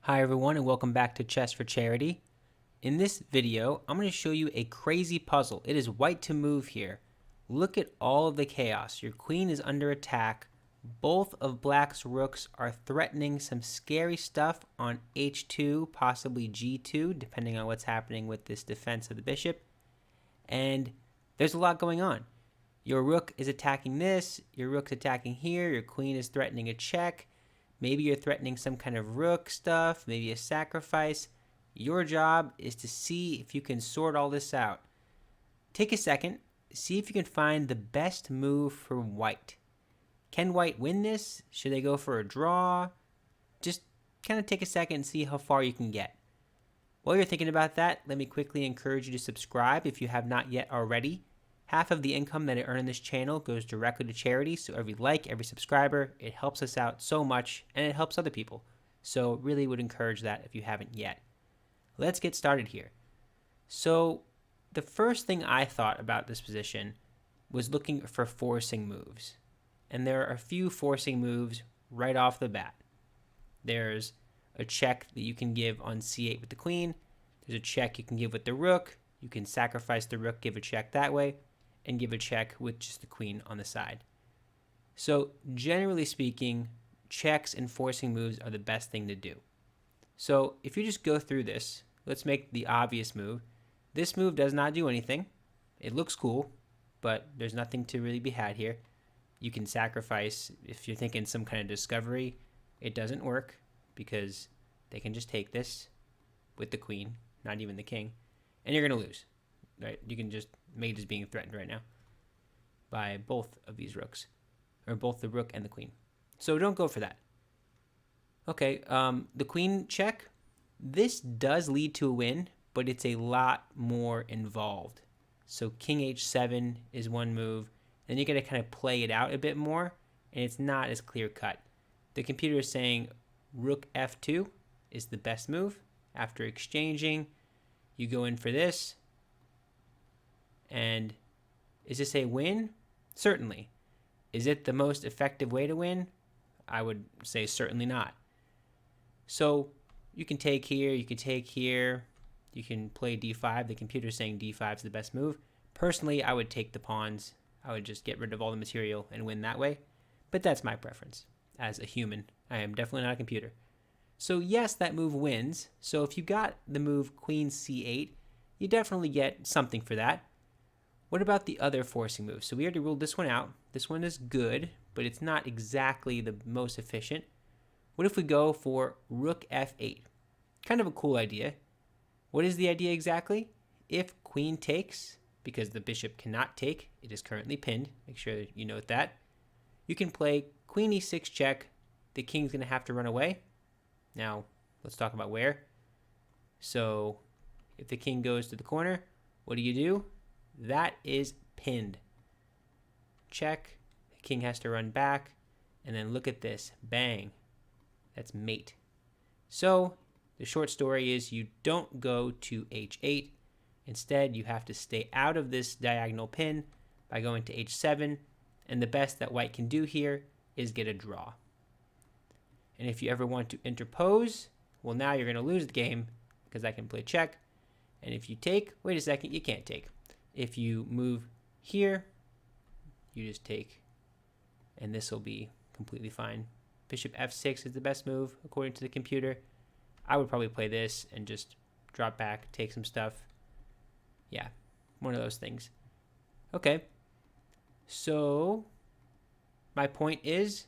Hi everyone and welcome back to Chess for Charity. In this video, I'm going to show you a crazy puzzle. It is white to move here. Look at all of the chaos. Your queen is under attack. Both of black's rooks are threatening some scary stuff on h2, possibly g2, depending on what's happening with this defense of the bishop. And there's a lot going on. Your rook is attacking this, your rook's attacking here, your queen is threatening a check. Maybe you're threatening some kind of rook stuff, maybe a sacrifice. Your job is to see if you can sort all this out. Take a second, see if you can find the best move for white. Can white win this? Should they go for a draw? Just kind of take a second and see how far you can get. While you're thinking about that, let me quickly encourage you to subscribe if you have not yet already. Half of the income that I earn in this channel goes directly to charity, so every like, every subscriber, it helps us out so much, and it helps other people. So really would encourage that if you haven't yet. Let's get started here. So the first thing I thought about this position was looking for forcing moves. And there are a few forcing moves right off the bat. There's a check that you can give on c8 with the queen. There's a check you can give with the rook. You can sacrifice the rook, give a check that way, and give a check with just the queen on the side. So generally speaking, checks and forcing moves are the best thing to do. So if you just go through this, let's make the obvious move. This move does not do anything. It looks cool, but there's nothing to really be had here. You can sacrifice if you're thinking some kind of discovery. It doesn't work because they can just take this with the queen, not even the king, and you're going to lose. Right? You can just, mate is being threatened right now by both of these rooks, or both the rook and the queen. So don't go for that. Okay, the queen check. This does lead to a win, but it's a lot more involved. So king h7 is one move. Then you got to kind of play it out a bit more, and it's not as clear cut. The computer is saying rook f2 is the best move. After exchanging, you go in for this. And is this a win? Certainly. Is it the most effective way to win? I would say certainly not. So you can take here, you can take here, you can play d5. The computer's saying d5 is the best move. Personally, I would take the pawns. I would just get rid of all the material and win that way. But that's my preference as a human. I am definitely not a computer. So yes, that move wins. So if you got the move queen c8, you definitely get something for that. What about the other forcing moves? So we already ruled this one out. This one is good, but it's not exactly the most efficient. What if we go for rook f8? Kind of a cool idea. What is the idea exactly? If queen takes, because the bishop cannot take, it is currently pinned. Make sure you note that. You can play queen e6 check. The king's going to have to run away. Now, let's talk about where. So if the king goes to the corner, what do? That is pinned. Check. The king has to run back. And then look at this. Bang. That's mate. So the short story is you don't go to h8. Instead, you have to stay out of this diagonal pin by going to h7. And the best that white can do here is get a draw. And if you ever want to interpose, well, now you're going to lose the game because I can play check. And if you take, wait a second, you can't take. If you move here, you just take, and this will be completely fine. Bishop f6 is the best move, according to the computer. I would probably play this and just drop back, take some stuff. Yeah, one of those things. Okay, so my point is,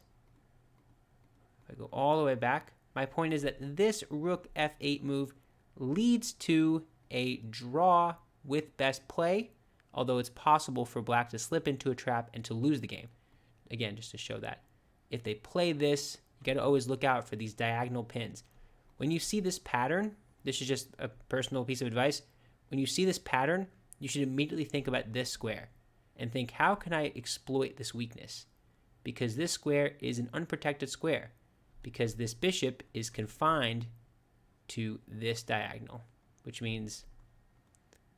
if I go all the way back, my point is that this rook f8 move leads to a draw with best play, although it's possible for black to slip into a trap and to lose the game. Again, just to show that. If they play this, you got to always look out for these diagonal pins. When you see this pattern, this is just a personal piece of advice. When you see this pattern, you should immediately think about this square and think, how can I exploit this weakness? Because this square is an unprotected square, because this bishop is confined to this diagonal, which means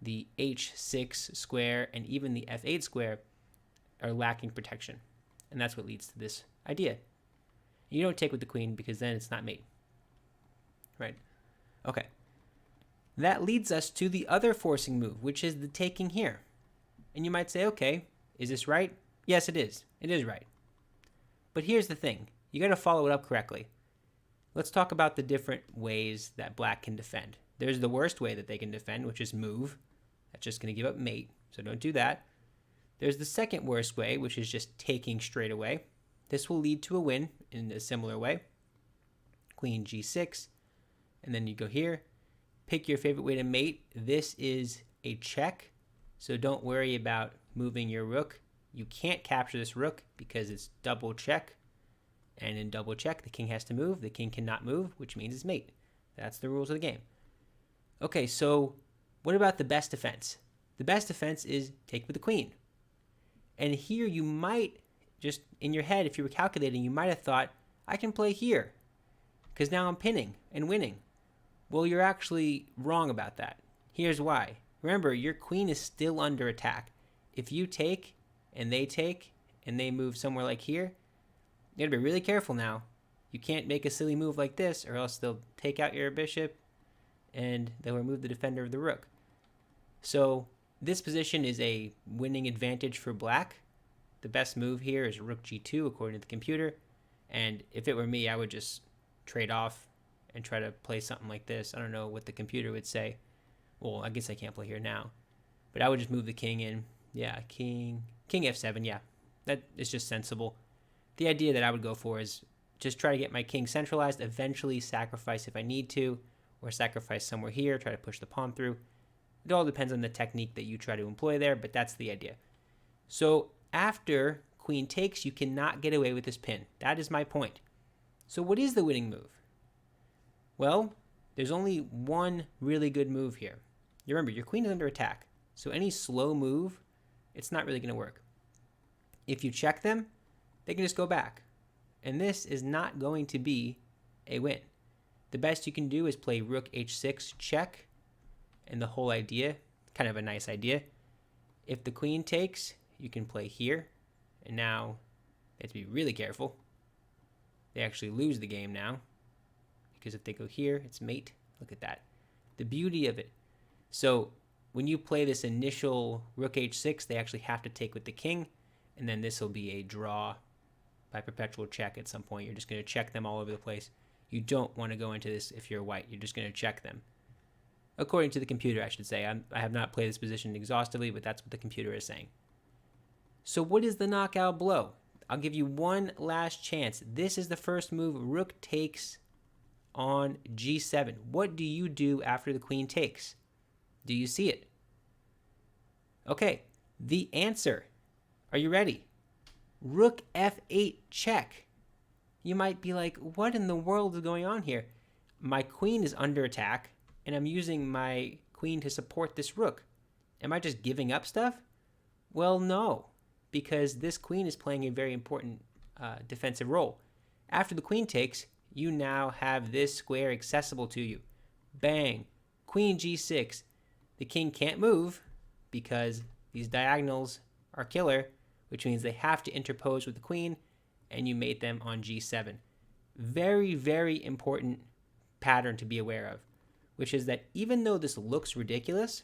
the h6 square and even the f8 square are lacking protection. And that's what leads to this idea. You don't take with the queen because then it's not mate. right? Okay. That leads us to the other forcing move, which is the taking here. And you might say, okay, is this right? Yes, it is. It is right. But here's the thing. You got to follow it up correctly. Let's talk about the different ways that black can defend. There's the worst way that they can defend, which is move. That's just going to give up mate, so don't do that. There's the second worst way, which is just taking straight away. This will lead to a win in a similar way. Queen g6, and then you go here. Pick your favorite way to mate. This is a check, so don't worry about moving your rook. You can't capture this rook because it's double check. And in double check, the king has to move. The king cannot move, which means it's mate. That's the rules of the game. Okay, so what about the best defense? The best defense is take with the queen. And here you might, just in your head, if you were calculating, you might have thought, I can play here because now I'm pinning and winning. Well, you're actually wrong about that. Here's why. Remember, your queen is still under attack. If you take and they move somewhere like here, you gotta be really careful now. You can't make a silly move like this or else they'll take out your bishop and they'll remove the defender of the rook. So this position is a winning advantage for black. The best move here is rook g2 according to the computer. And if it were me, I would just trade off and try to play something like this. I don't know what the computer would say. Well, I guess I can't play here now. But I would just move the king in. Yeah, king f7, yeah. That is just sensible. The idea that I would go for is just try to get my king centralized, eventually sacrifice if I need to, or sacrifice somewhere here, try to push the pawn through. It all depends on the technique that you try to employ there, but that's the idea. So after queen takes, you cannot get away with this pin. That is my point. So what is the winning move? Well, there's only one really good move here. You remember, your queen is under attack, so any slow move, it's not really going to work. If you check them, they can just go back. And this is not going to be a win. The best you can do is play rook h6 check. And the whole idea, kind of a nice idea. If the queen takes, you can play here. And now, you have to be really careful. They actually lose the game now. Because if they go here, it's mate. Look at that. The beauty of it. So when you play this initial rook h6, they actually have to take with the king. And then this will be a draw by perpetual check at some point. You're just going to check them all over the place. You don't want to go into this if you're white. You're just going to check them. According to the computer, I should say. I have not played this position exhaustively, but that's what the computer is saying. So what is the knockout blow? I'll give you one last chance. This is the first move. Rook takes on g7. What do you do after the queen takes? Do you see it? Okay, the answer. Are you ready? Rook f8 check. You might be like, what in the world is going on here? My queen is under attack, and I'm using my queen to support this rook. Am I just giving up stuff? Well, no, because this queen is playing a very important defensive role. After the queen takes, you now have this square accessible to you. Bang, queen g6. The king can't move because these diagonals are killer, which means they have to interpose with the queen, and you mate them on g7. Very, very important pattern to be aware of, which is that even though this looks ridiculous,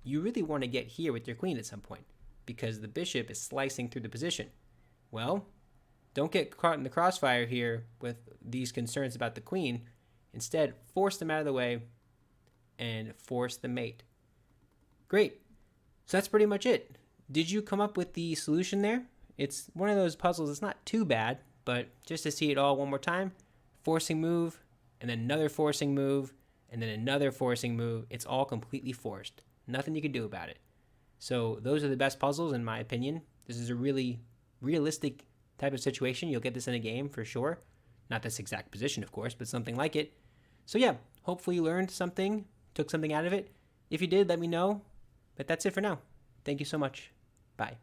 you really want to get here with your queen at some point because the bishop is slicing through the position. Well, don't get caught in the crossfire here with these concerns about the queen. Instead, force them out of the way and force the mate. Great. So that's pretty much it. Did you come up with the solution there? It's one of those puzzles. It's not too bad, but just to see it all one more time, forcing move, and then another forcing move, and then another forcing move. It's all completely forced. Nothing you can do about it. So those are the best puzzles in my opinion. This is a really realistic type of situation. You'll get this in a game for sure. Not this exact position, of course, but something like it. So yeah, hopefully you learned something, took something out of it. If you did, let me know. But that's it for now. Thank you so much. Bye.